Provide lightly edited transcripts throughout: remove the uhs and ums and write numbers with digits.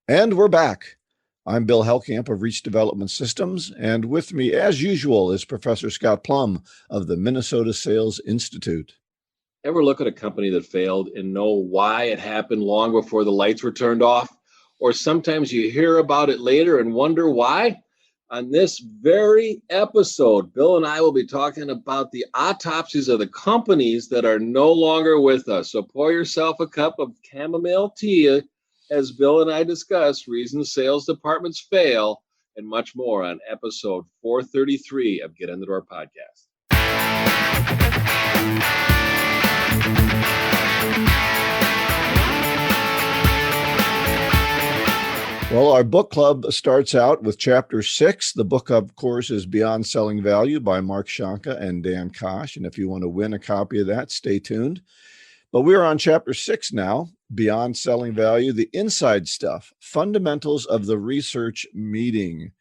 And we're back. I'm Bill Hellkamp of Reach Development Systems, and with me, as usual, is Professor Scott Plum of the Minnesota Sales Institute. Ever look at a company that failed and know why it happened long before the lights were turned off? Or sometimes you hear about it later and wonder why? On this very episode, Bill and I will be talking about the autopsies of the companies that are no longer with us. So pour yourself a cup of chamomile tea as Bill and I discuss reasons sales departments fail and much more on episode 433 of Get Into Our Podcast. Well, our book club starts out with chapter 6. The book, of course, is Beyond Selling Value by Mark Shanka and Dan Kosh. And if you want to win a copy of that, stay tuned. But we're on chapter 6 now, Beyond Selling Value, the inside stuff, fundamentals of the research meeting.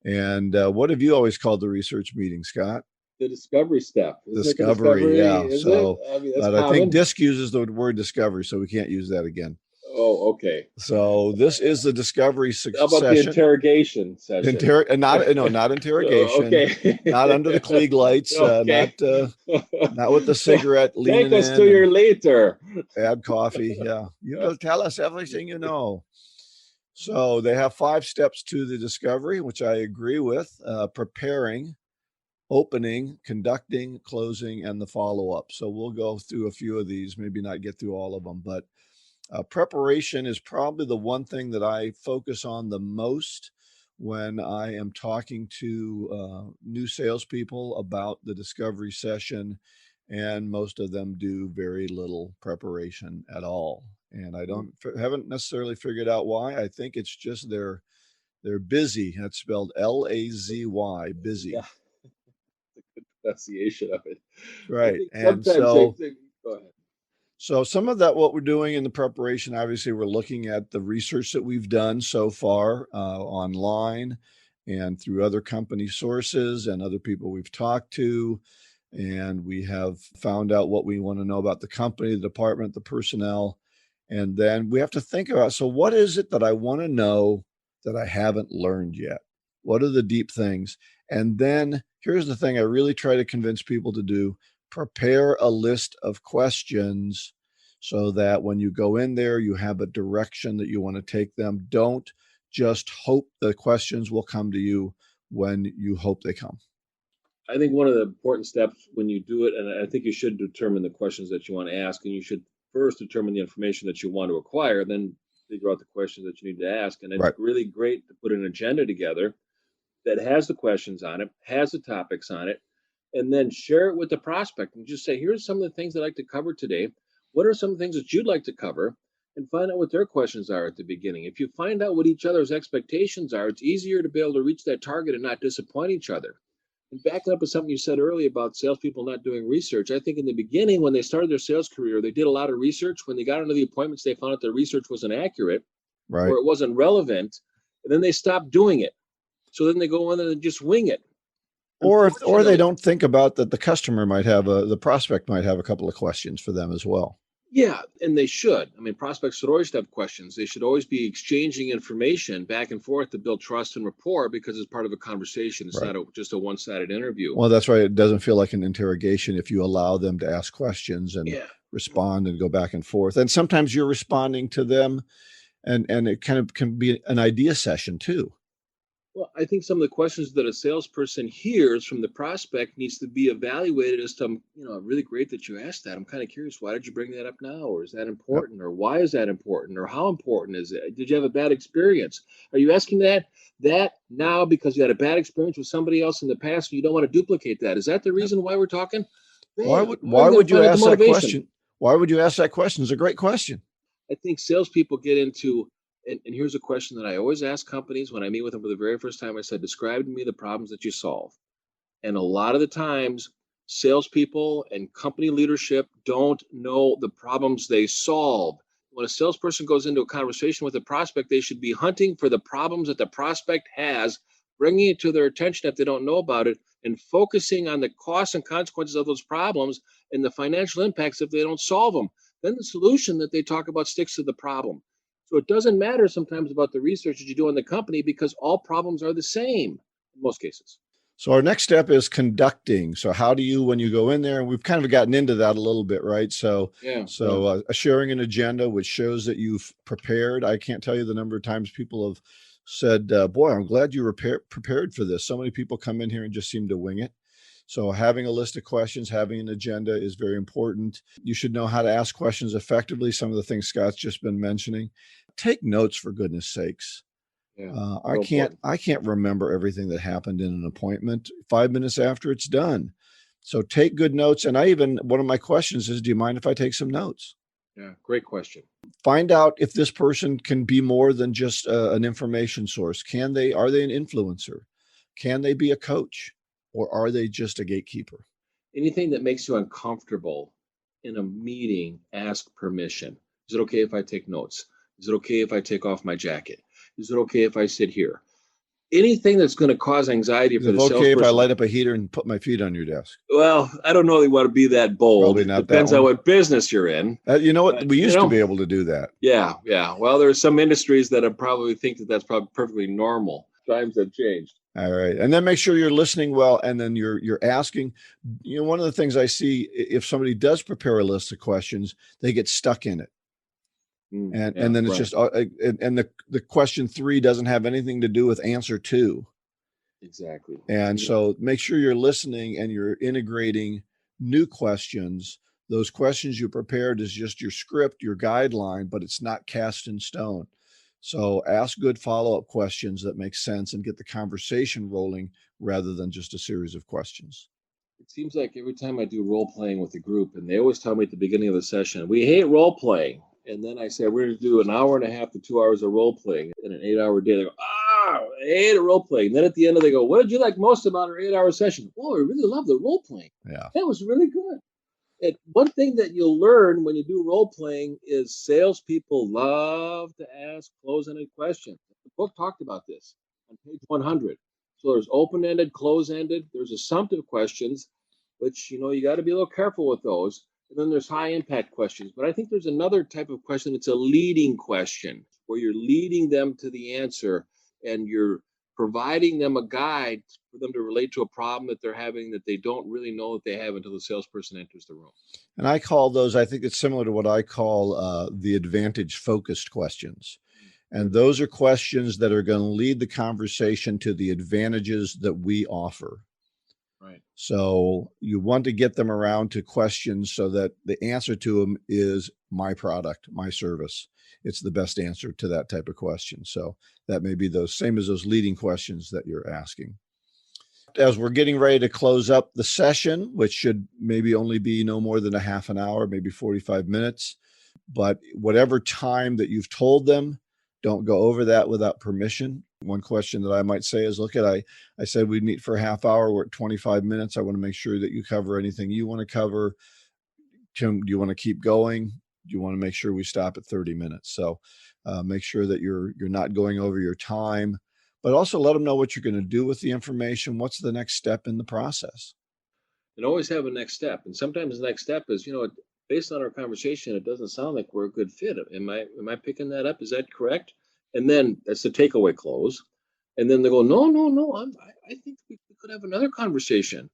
And what have you always called the research meeting, Scott? The discovery step. Discovery, yeah. So, but I think DISC uses the word discovery, so we can't use that again. Oh, okay. So this is the discovery session. How about the interrogation session? Not interrogation. Okay. Not under the Klieg lights. Okay. Not with the cigarette leaning in. Take us to your later. Add coffee. Yeah. You will tell us everything you know. So they have 5 steps to the discovery, which I agree with. Preparing, opening, conducting, closing, and the follow-up. So we'll go through a few of these, maybe not get through all of them, but preparation is probably the one thing that I focus on the most when I am talking to new salespeople about the discovery session, and most of them do very little preparation at all. And I haven't necessarily figured out why. I think it's just they're busy. That's spelled L-A-Z-Y, busy. Yeah. The good pronunciation of it. Right. And so go ahead. So some of that, what we're doing in the preparation, obviously we're looking at the research that we've done so far online and through other company sources and other people we've talked to. And we have found out what we want to know about the company, the department, the personnel. And then we have to think about, so what is it that I want to know that I haven't learned yet? What are the deep things? And then here's the thing I really try to convince people to do. Prepare a list of questions so that when you go in there, you have a direction that you want to take them. Don't just hope the questions will come to you when you hope they come. I think one of the important steps when you do it, and I think you should determine the questions that you want to ask, and you should first determine the information that you want to acquire, then figure out the questions that you need to ask. And it's really great to put an agenda together that has the questions on it, has the topics on it, and then share it with the prospect and just say, here's some of the things I'd like to cover today. What are some things that you'd like to cover? And find out what their questions are at the beginning. If you find out what each other's expectations are, it's easier to be able to reach that target and not disappoint each other. And backing up with something you said earlier about salespeople not doing research, I think in the beginning, when they started their sales career, they did a lot of research. When they got into the appointments, they found out their research wasn't accurate or it wasn't relevant. And then they stopped doing it. So then they go in and just wing it. Or they don't think about that the customer might have the prospect might have a couple of questions for them as well. Yeah, and they should. I mean, prospects should always have questions. They should always be exchanging information back and forth to build trust and rapport because it's part of a conversation. It's not just a one-sided interview. Well, that's right. It doesn't feel like an interrogation if you allow them to ask questions and respond and go back and forth. And sometimes you're responding to them, and it kind of can be an idea session too. Well, I think some of the questions that a salesperson hears from the prospect needs to be evaluated as to, really great that you asked that. I'm kind of curious, why did you bring that up now? Or is that important? Or why is that important? Or how important is it? Did you have a bad experience? Are you asking that now because you had a bad experience with somebody else in the past and you don't want to duplicate that? Is that the reason why we're talking? Man, why would you ask that question? Why would you ask that question? It's a great question. I think salespeople get into, and here's a question that I always ask companies when I meet with them for the very first time. I said, describe to me the problems that you solve. And a lot of the times, salespeople and company leadership don't know the problems they solve. When a salesperson goes into a conversation with a prospect, they should be hunting for the problems that the prospect has, bringing it to their attention if they don't know about it, and focusing on the costs and consequences of those problems and the financial impacts if they don't solve them. Then the solution that they talk about sticks to the problem. So it doesn't matter sometimes about the research that you do in the company because all problems are the same in most cases. So our next step is conducting. So how do you, when you go in there, and we've kind of gotten into that a little bit, right? So, Yeah, yeah. sharing an agenda, which shows that you've prepared. I can't tell you the number of times people have said, boy, I'm glad you prepared for this. So many people come in here and just seem to wing it. So having a list of questions, having an agenda is very important. You should know how to ask questions effectively. Some of the things Scott's just been mentioning. Take notes, for goodness sakes. Yeah, I real can't important. I can't remember everything that happened in an appointment 5 minutes after it's done. So take good notes. And I even, one of my questions is, do you mind if I take some notes? Yeah, great question. Find out if this person can be more than just an information source. Are they an influencer? Can they be a coach? Or are they just a gatekeeper? Anything that makes you uncomfortable in a meeting, ask permission. Is it okay if I take notes? Is it okay if I take off my jacket? Is it okay if I sit here? Anything that's going to cause anxiety Is for it the okay if I salesperson. light up a heater and put my feet on your desk? Well, I don't know that you want to be that bold. Probably It not that depends on one. what business you're in. You know what? But, We used to be able to do that. yeah, yeah. Well, there are some industries that I probably think that that's probably perfectly normal. Times have changed. All right. And then make sure you're listening well, and then you're asking. One of the things I see, if somebody does prepare a list of questions, they get stuck in it. Yeah, And then it's right. just and the question 3 doesn't have anything to do with answer 2. Exactly. And so make sure you're listening and you're integrating new questions. Those questions you prepared is just your script, your guideline, but it's not cast in stone. So ask good follow-up questions that make sense and get the conversation rolling rather than just a series of questions. It seems like every time I do role playing with a group, and they always tell me at the beginning of the session, we hate role playing. And then I say, we're going to do an hour and a half to 2 hours of role playing in an 8 hour day. They go, I hate role playing. Then at the end of they go, what did you like most about our 8 hour session? Oh, I really love the role playing. Yeah. That was really good. And one thing that you'll learn when you do role playing is salespeople love to ask close-ended questions. The book talked about this on page 100. So there's open-ended, close-ended. There's assumptive questions, which you got to be a little careful with those. And then there's high-impact questions. But I think there's another type of question. It's a leading question, where you're leading them to the answer, and you're providing them a guide for them to relate to a problem that they're having that they don't really know that they have until the salesperson enters the room. And I call those, I think it's similar to what I call the advantage focused questions. And those are questions that are going to lead the conversation to the advantages that we offer. Right. So you want to get them around to questions so that the answer to them is my product, my service. It's the best answer to that type of question. So that may be those same as those leading questions that you're asking. As we're getting ready to close up the session, which should maybe only be no more than a half an hour, maybe 45 minutes, but whatever time that you've told them, don't go over that without permission. One question that I might say is, look, I said we'd meet for a half hour. We're at 25 minutes. I want to make sure that you cover anything you want to cover. Tim, do you want to keep going? Do you want to make sure we stop at 30 minutes? So make sure that you're not going over your time, but also let them know what you're going to do with the information. What's the next step in the process? And always have a next step. And sometimes the next step is, based on our conversation, it doesn't sound like we're a good fit. Am I picking that up? Is that correct? And then that's the takeaway close. And then they go, no, no, no. I think we could have another conversation.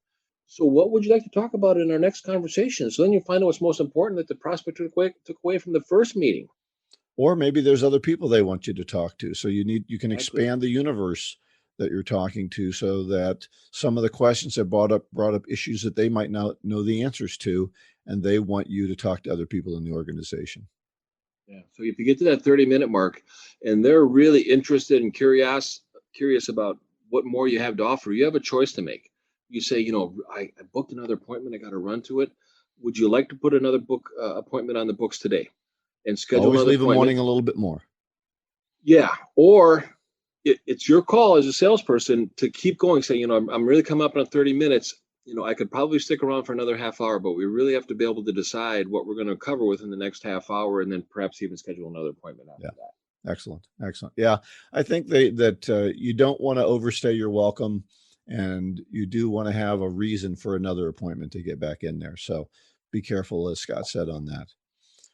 So what would you like to talk about in our next conversation? So then you find out what's most important that the prospect took away from the first meeting. Or maybe there's other people they want you to talk to. So you can Exactly. expand the universe that you're talking to, so that some of the questions have brought up issues that they might not know the answers to, and they want you to talk to other people in the organization. Yeah. So if you get to that 30-minute mark and they're really interested and curious about what more you have to offer, you have a choice to make. You say, I booked another appointment. I got to run to it. Would you like to put another book appointment on the books today and schedule Always another leave them appointment? wanting a little bit more. Yeah. Or it's your call as a salesperson to keep going, saying, I'm really coming up on 30 minutes. I could probably stick around for another half hour, but we really have to be able to decide what we're going to cover within the next half hour, and then perhaps even schedule another appointment after Yeah. that. Excellent. Excellent. Yeah. I think that you don't want to overstay your welcome, and you do want to have a reason for another appointment to get back in there. So be careful, as Scott said, on that.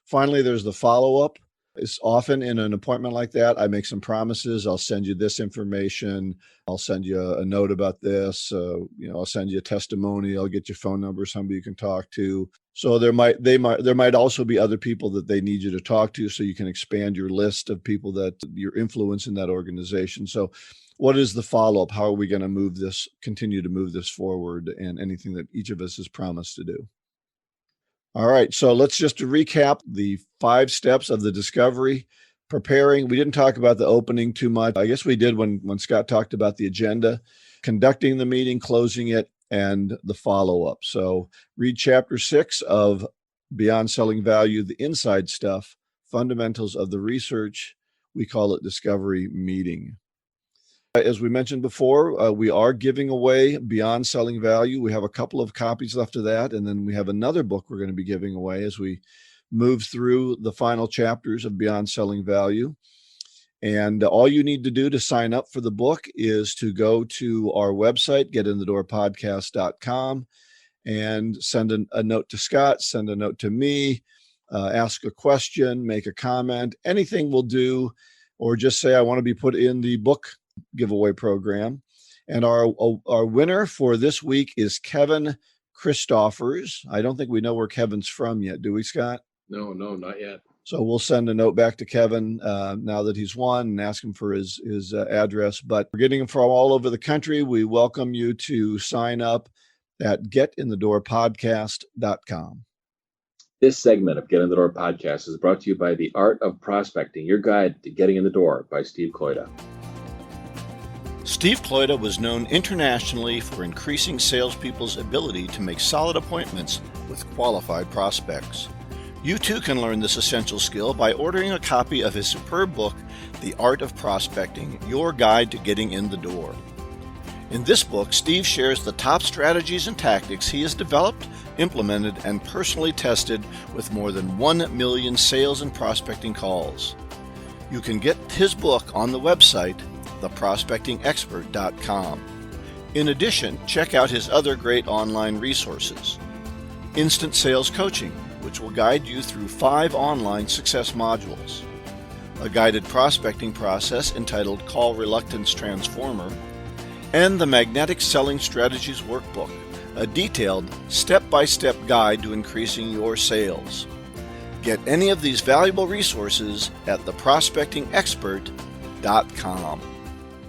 Finally, there's the follow-up. It's often in an appointment like that, I make some promises. I'll send you this information. I'll send you a note about this. I'll send you a testimony. I'll get your phone number, somebody you can talk to. So there might also be other people that they need you to talk to, so you can expand your list of people that your influence in that organization. So what is the follow-up? How are we going to continue to move this forward, and anything that each of us has promised to do? All right, so let's just recap the 5 steps of the discovery. Preparing, we didn't talk about the opening too much. I guess we did when Scott talked about the agenda. Conducting the meeting, closing it, and the follow-up. So read chapter 6 of Beyond Selling Value, the inside stuff, fundamentals of the research. We call it Discovery Meeting. As we mentioned before, we are giving away Beyond Selling Value. We have a couple of copies left of that, and then we have another book we're going to be giving away as we move through the final chapters of Beyond Selling Value. And all you need to do to sign up for the book is to go to our website, getinthedoorpodcast.com, and send a note to Scott, send a note to me, ask a question, make a comment, anything will do, or just say, I want to be put in the book giveaway program. And our winner for this week is Kevin Christoffers. I don't think we know where Kevin's from yet, do we, Scott? No, not yet. So we'll send a note back to Kevin now that he's won, and ask him for his address. But we're getting them from all over the country. We welcome you to sign up at getinthedoorpodcast.com. This segment of Get in the Door podcast is brought to you by The Art of Prospecting, your guide to getting in the door, by Steve Kloida. Steve Kloida was known internationally for increasing salespeople's ability to make solid appointments with qualified prospects. You too can learn this essential skill by ordering a copy of his superb book, The Art of Prospecting, your guide to getting in the door. In this book, Steve shares the top strategies and tactics he has developed, implemented, and personally tested with more than 1 million sales and prospecting calls. You can get his book on the website, theprospectingexpert.com. In addition, check out his other great online resources. Instant Sales Coaching, which will guide you through 5 online success modules. A guided prospecting process entitled Call Reluctance Transformer. And the Magnetic Selling Strategies Workbook, a detailed step-by-step guide to increasing your sales. Get any of these valuable resources at theprospectingexpert.com.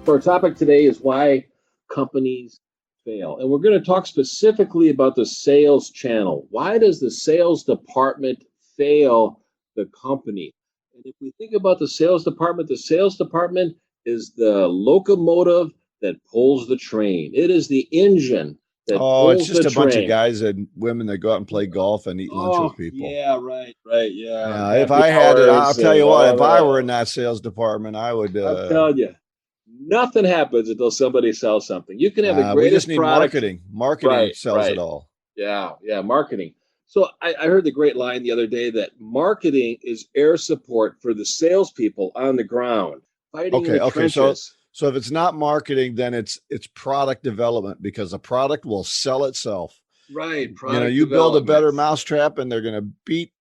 So our topic today is why companies fail. And we're going to talk specifically about the sales channel. Why does the sales department fail the company? And if we think about the sales department is the locomotive that pulls the train. It is the engine that pulls it's just the a bunch train. of guys and women that go out and play golf and eat lunch with people. Yeah, right, yeah. If I had it, I'll tell you what, if I were in that sales department, I would. I'm telling you, nothing happens until somebody sells something. You can have the greatest we just need product. Marketing sells it all. Yeah, marketing. So I heard the great line the other day that marketing is air support for the salespeople on the ground, fighting in the trenches. So if it's not marketing, then it's product development, because a product will sell itself. Right. You build a better mousetrap and they're going to beat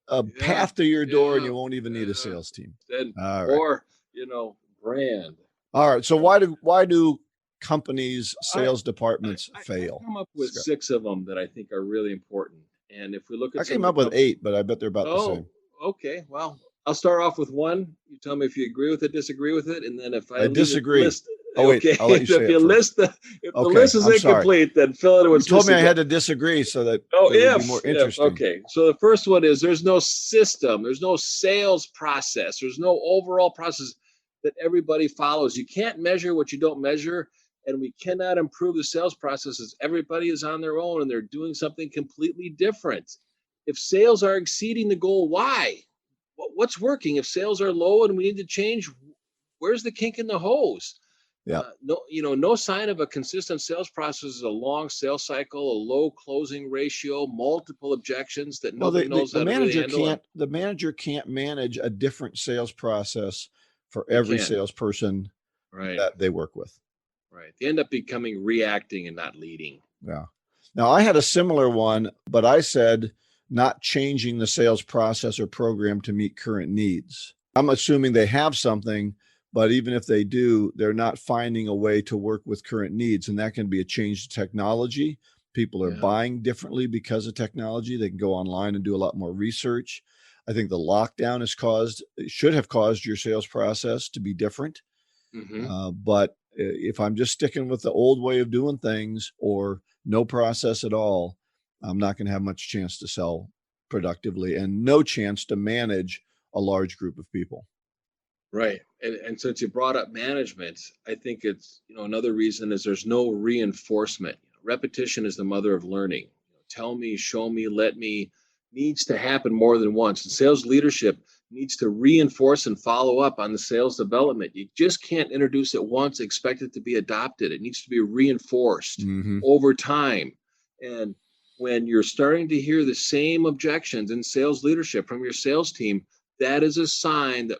a path to your door, and you won't even need a sales team. Or brand. All right. So why do companies, sales departments fail? I come up with 6 of them that I think are really important. And if we look at, I came up with 8, but I bet they're about the same. Okay. Well, I'll start off with one. You tell me if you agree with it, disagree with it, and then if I disagree. I'll let you say if the list is incomplete, then fill it in with. You told me I had to disagree so that it would be more interesting. Okay. So the first one is there's no system, there's no sales process, there's no overall process that everybody follows. You can't measure what you don't measure, and we cannot improve the sales processes. Everybody is on their own and they're doing something completely different. If sales are exceeding the goal, why? What's working? If sales are low and we need to change, where's the kink in the hose? Yeah. No sign of a consistent sales process is a long sales cycle, a low closing ratio, multiple objections that nobody knows how to really handle. The manager can't manage a different sales process for every salesperson that they work with. Right. They end up becoming reacting and not leading. Yeah. Now I had a similar one, but I said not changing the sales process or program to meet current needs. I'm assuming they have something, but even if they do, they're not finding a way to work with current needs. And that can be a change to technology. People are buying differently because of technology. They can go online and do a lot more research. I think the lockdown should have caused your sales process to be different. But if I'm just sticking with the old way of doing things or no process at all, I'm not going to have much chance to sell productively and no chance to manage a large group of people. Right. And since you brought up management, I think it's, another reason is there's no reinforcement. Repetition is the mother of learning. Tell me, show me, let me needs to happen more than once. And sales leadership needs to reinforce and follow up on the sales development. You just can't introduce it once, expect it to be adopted. It needs to be reinforced over time. And when you're starting to hear the same objections in sales leadership from your sales team, that is a sign that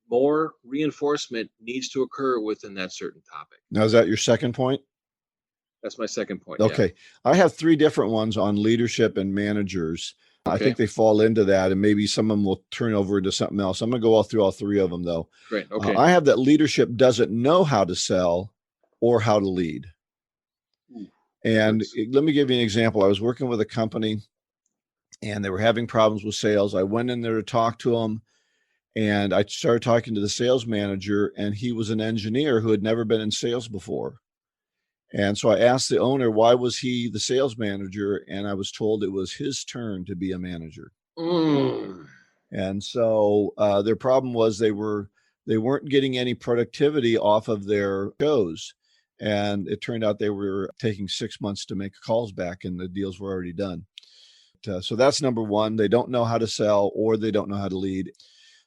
more reinforcement needs to occur within that certain topic. Now, is that your second point? That's my second point. Okay. Yeah. I have 3 different ones on leadership and managers. Okay. I think they fall into that, and maybe some of them will turn over into something else. I'm going to go through all 3 of them, though. Great. Okay. I have that leadership doesn't know how to sell or how to lead. And let me give you an example. I was working with a company, and they were having problems with sales. I went in there to talk to them, and I started talking to the sales manager, and he was an engineer who had never been in sales before. And so I asked the owner, why was he the sales manager? And I was told it was his turn to be a manager. And so their problem was they weren't getting any productivity off of their shows. And it turned out they were taking 6 months to make calls back, and the deals were already done. So that's number one. They don't know how to sell, or they don't know how to lead.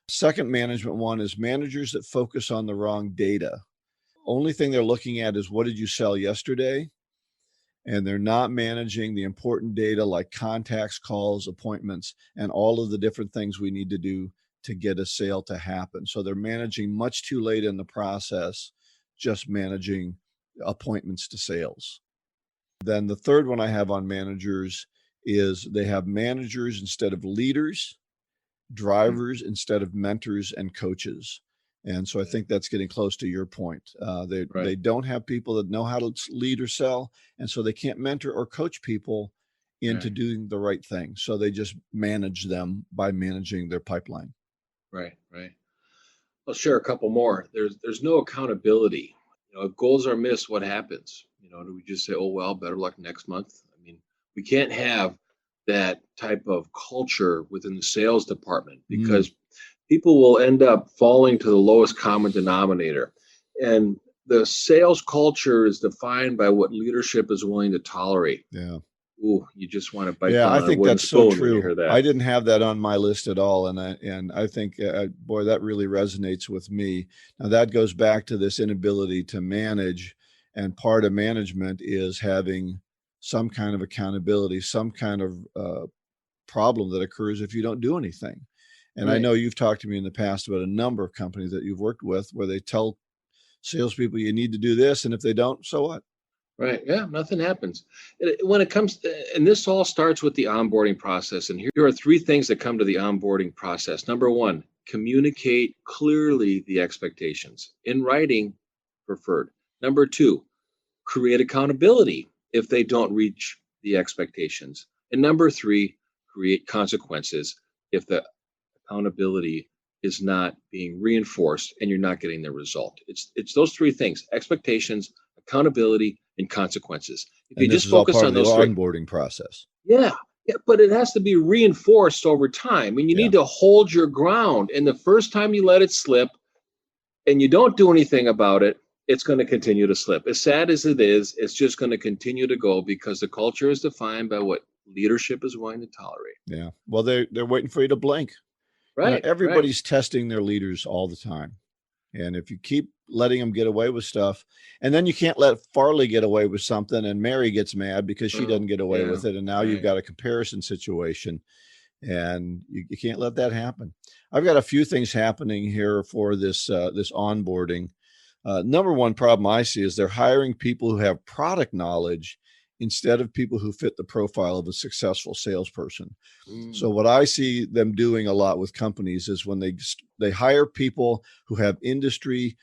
Second management one is managers that focus on the wrong data. Only thing they're looking at is, what did you sell yesterday? And they're not managing the important data like contacts, calls, appointments, and all of the different things we need to do to get a sale to happen. So they're managing much too late in the process, just managing appointments to sales. Then the third one I have on managers is they have managers instead of leaders, drivers instead of mentors and coaches. And so I think that's getting close to your point. They don't have people that know how to lead or sell, and so they can't mentor or coach people into doing the right thing. So they just manage them by managing their pipeline. Right. I'll share a couple more. There's no accountability. If goals are missed, what happens? Do we just say, oh, well, better luck next month? I mean, we can't have that type of culture within the sales department, because people will end up falling to the lowest common denominator. And the sales culture is defined by what leadership is willing to tolerate. Yeah. Ooh, you just want to bite down on I think a wooden that's so spoon when you hear true. that. I didn't have that on my list at all. And I think, boy, that really resonates with me. Now that goes back to this inability to manage. And part of management is having some kind of accountability, some kind of problem that occurs if you don't do anything. And I know you've talked to me in the past about a number of companies that you've worked with where they tell salespeople you need to do this, and if they don't, so what? Right. Yeah, nothing happens. When it comes and this all starts with the onboarding process. And here are 3 things that come to the onboarding process. Number 1, communicate clearly the expectations. In writing, preferred. Number 2, create accountability if they don't reach the expectations. And number 3, create consequences if the accountability is not being reinforced and you're not getting the result. It's those 3 things: expectations, accountability, and consequences. If you just focus on those 3, onboarding process. Yeah, but it has to be reinforced over time, and you need to hold your ground. And the first time you let it slip and you don't do anything about it, it's going to continue to slip. As sad as it is, it's just going to continue to go, because the culture is defined by what leadership is willing to tolerate. Yeah. Well, they're waiting for you to blink. Right. Everybody's testing their leaders all the time. And if you keep letting them get away with stuff, and then you can't let Farley get away with something, and Mary gets mad because she doesn't get away with it. And now you've got a comparison situation, and you can't let that happen. I've got a few things happening here for this onboarding. Number one problem I see is they're hiring people who have product knowledge instead of people who fit the profile of a successful salesperson. So what I see them doing a lot with companies is when they hire people who have industry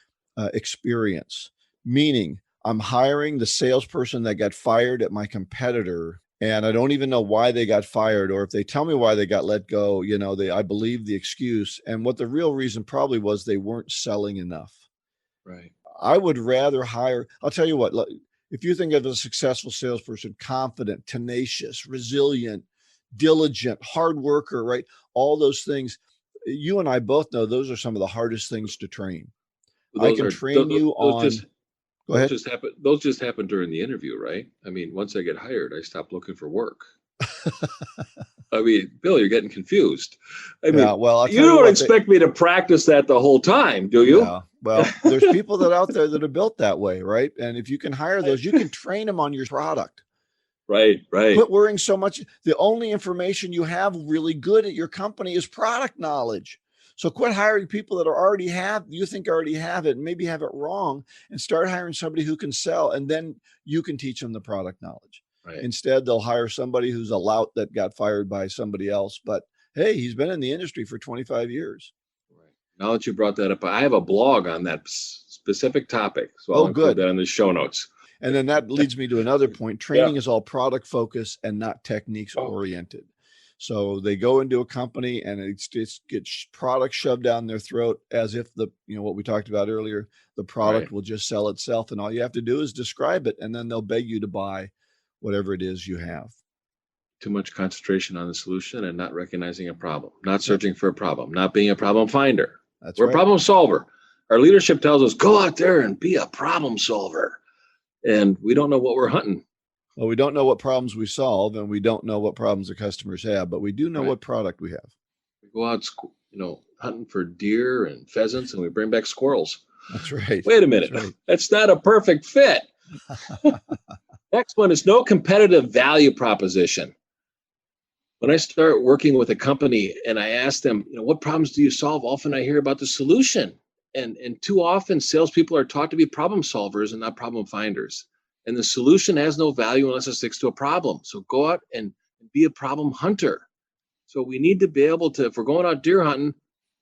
experience, meaning I'm hiring the salesperson that got fired at my competitor, and I don't even know why they got fired, or if they tell me why they got let go, I believe the excuse, and what the real reason probably was they weren't selling enough. Right. I would rather hire, I'll tell you what, if you think of a successful salesperson, confident, tenacious, resilient, diligent, hard worker, right? All those things, you and I both know those are some of the hardest things to train. I can train you on. Go ahead. Those just happen during the interview, right? I mean, once I get hired, I stop looking for work. I mean, Bill, you're getting confused. I mean, you don't expect me to practice that the whole time, do you? Yeah. Well, there's people that out there that are built that way, right? And if you can hire those, you can train them on your product. Right. Quit worrying so much. The only information you have really good at your company is product knowledge. So quit hiring people that you think already have it, and maybe have it wrong, and start hiring somebody who can sell, and then you can teach them the product knowledge. Right. Instead, they'll hire somebody who's a lout that got fired by somebody else, but hey, he's been in the industry for 25 years. Right. Now that you brought that up, I have a blog on that specific topic, so I'll include that in the show notes. And then that leads me to another point. Training is all product focused and not techniques oriented. So they go into a company and it gets product shoved down their throat as if what we talked about earlier, the product will just sell itself, and all you have to do is describe it, and then they'll beg you to buy whatever it is you have. Too much concentration on the solution and not recognizing a problem, not searching for a problem, not being a problem finder. We're a problem solver. Our leadership tells us, go out there and be a problem solver. And we don't know what we're hunting. Well, we don't know what problems we solve, and we don't know what problems the customers have, but we do know what product we have. We go out, hunting for deer and pheasants, and we bring back squirrels. That's right. Wait a minute. That's not a perfect fit. Next one is no competitive value proposition. When I start working with a company and I ask them, what problems do you solve? Often I hear about the solution. And too often salespeople are taught to be problem solvers and not problem finders. And the solution has no value unless it sticks to a problem. So go out and be a problem hunter. So we need to be able to, if we're going out deer hunting,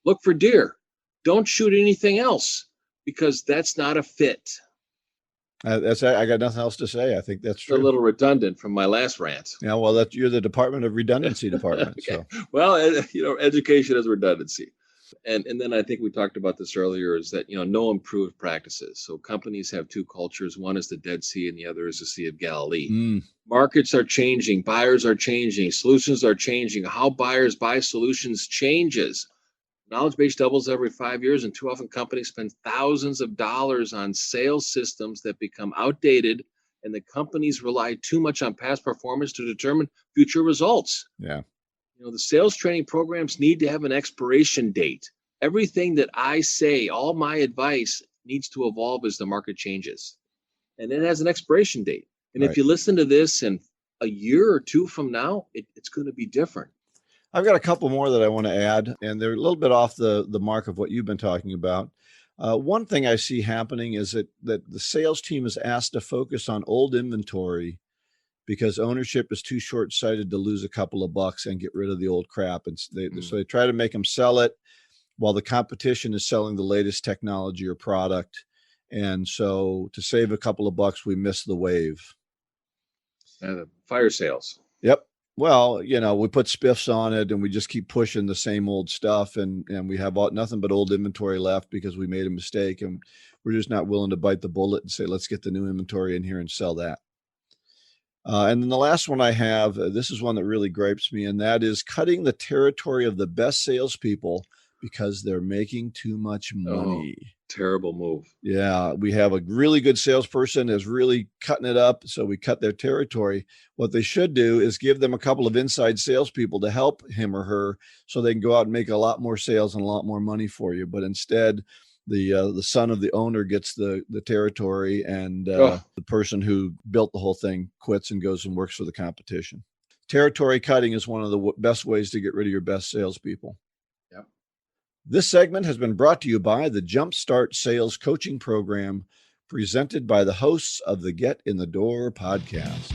look for deer. Don't shoot anything else, because that's not a fit. I got nothing else to say. I think that's true. It's a little redundant from my last rant. Yeah, well, you're the Department of Redundancy department. Okay. So. Well, education is redundancy. And then I think we talked about this earlier, is that, no improved practices. So companies have two cultures. One is the Dead Sea and the other is the Sea of Galilee. Markets are changing. Buyers are changing. Solutions are changing. How buyers buy solutions changes. Knowledge base doubles every 5 years, and too often companies spend thousands of dollars on sales systems that become outdated, and the companies rely too much on past performance to determine future results. Yeah. The sales training programs need to have an expiration date. Everything that I say, all my advice, needs to evolve as the market changes. And it has an expiration date. And if you listen to this in a year or two from now, it's going to be different. I've got a couple more that I want to add, and they're a little bit off the mark of what you've been talking about. One thing I see happening is that the sales team is asked to focus on old inventory because ownership is too short-sighted to lose a couple of bucks and get rid of the old crap. And so they try to make them sell it while the competition is selling the latest technology or product. And so to save a couple of bucks, we miss the wave. The fire sales. Yep. Well, we put spiffs on it and we just keep pushing the same old stuff, and we have nothing but old inventory left because we made a mistake, and we're just not willing to bite the bullet and say, let's get the new inventory in here and sell that. And then the last one I have, this is one that really gripes me, and that is cutting the territory of the best salespeople because they're making too much money. Terrible move. Yeah, we have a really good salesperson is really cutting it up, so we cut their territory. What they should do is give them a couple of inside salespeople to help him or her so they can go out and make a lot more sales and a lot more money for you. But instead, the son of the owner gets the territory, and the person who built the whole thing quits and goes and works for the competition. Territory cutting is one of the best ways to get rid of your best salespeople. Yep. This segment has been brought to you by the Jumpstart Sales Coaching Program, presented by the hosts of the Get in the Door podcast.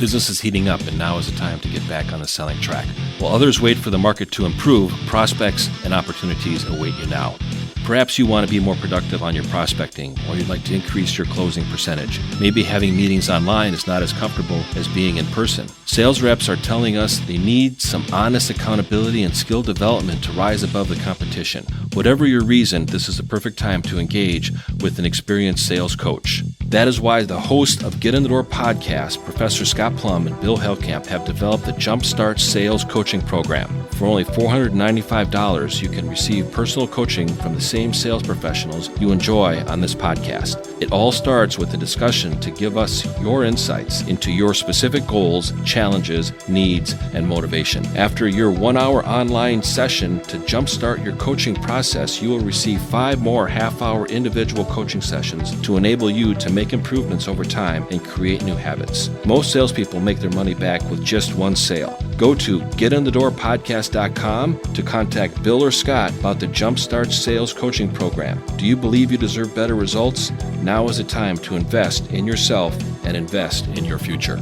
Business is heating up, and now is the time to get back on the selling track. While others wait for the market to improve, prospects and opportunities await you now. Perhaps you want to be more productive on your prospecting, or you'd like to increase your closing percentage. Maybe having meetings online is not as comfortable as being in person. Sales reps are telling us they need some honest accountability and skill development to rise above the competition. Whatever your reason, this is the perfect time to engage with an experienced sales coach. That is why the hosts of Get in the Door podcast, Professor Scott Plum and Bill Hellkamp, have developed the Jumpstart Sales Coaching Program. For only $495, you can receive personal coaching from the same sales professionals you enjoy on this podcast. It all starts with a discussion to give us your insights into your specific goals, challenges, needs, and motivation. After your 1-hour online session to jumpstart your coaching process, you will receive 5 more half-hour individual coaching sessions to enable you to make improvements over time and create new habits. Most salespeople make their money back with just one sale. Go to getinthedoorpodcast.com to contact Bill or Scott about the Jumpstart Sales Coaching Program. Do you believe you deserve better results? Now is the time to invest in yourself and invest in your future.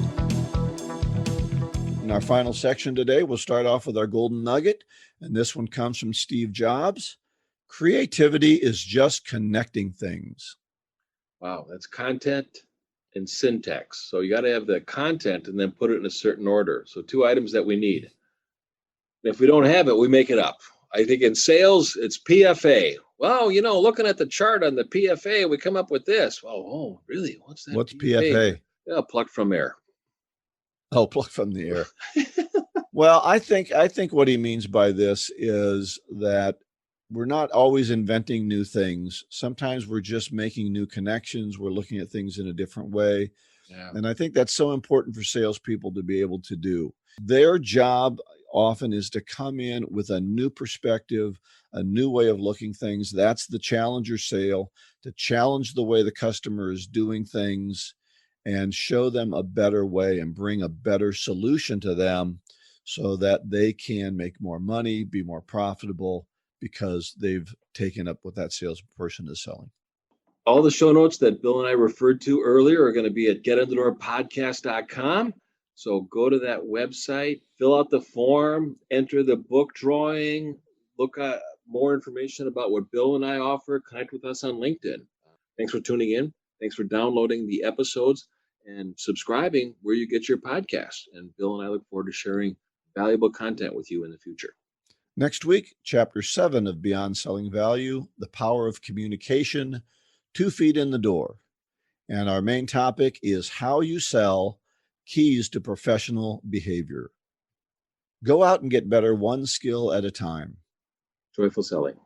In our final section today, we'll start off with our golden nugget, and this one comes from Steve Jobs. Creativity is just connecting things. Wow, that's content and syntax. So you got to have the content and then put it in a certain order. So 2 items that we need. If we don't have it, we make it up. I think in sales, it's PFA. Well, looking at the chart on the PFA, we come up with this. Oh, really? What's that? What's PFA? Yeah, plucked from air. Oh, plucked from the air. Well, I think what he means by this is that we're not always inventing new things. Sometimes we're just making new connections. We're looking at things in a different way. Yeah. And I think that's so important for salespeople to be able to do. Their job often is to come in with a new perspective, a new way of looking things. That's the challenger sale, to challenge the way the customer is doing things and show them a better way and bring a better solution to them so that they can make more money, be more profitable, because they've taken up what that salesperson is selling. All the show notes that Bill and I referred to earlier are going to be at getinthedoorpodcast.com. So go to that website, fill out the form, enter the book drawing, look at more information about what Bill and I offer, connect with us on LinkedIn. Thanks for tuning in. Thanks for downloading the episodes and subscribing where you get your podcast. And Bill and I look forward to sharing valuable content with you in the future. Next week, Chapter 7 of Beyond Selling Value, The Power of Communication, 2 feet in the door. And our main topic is how you sell, keys to professional behavior. Go out and get better one skill at a time. Joyful selling.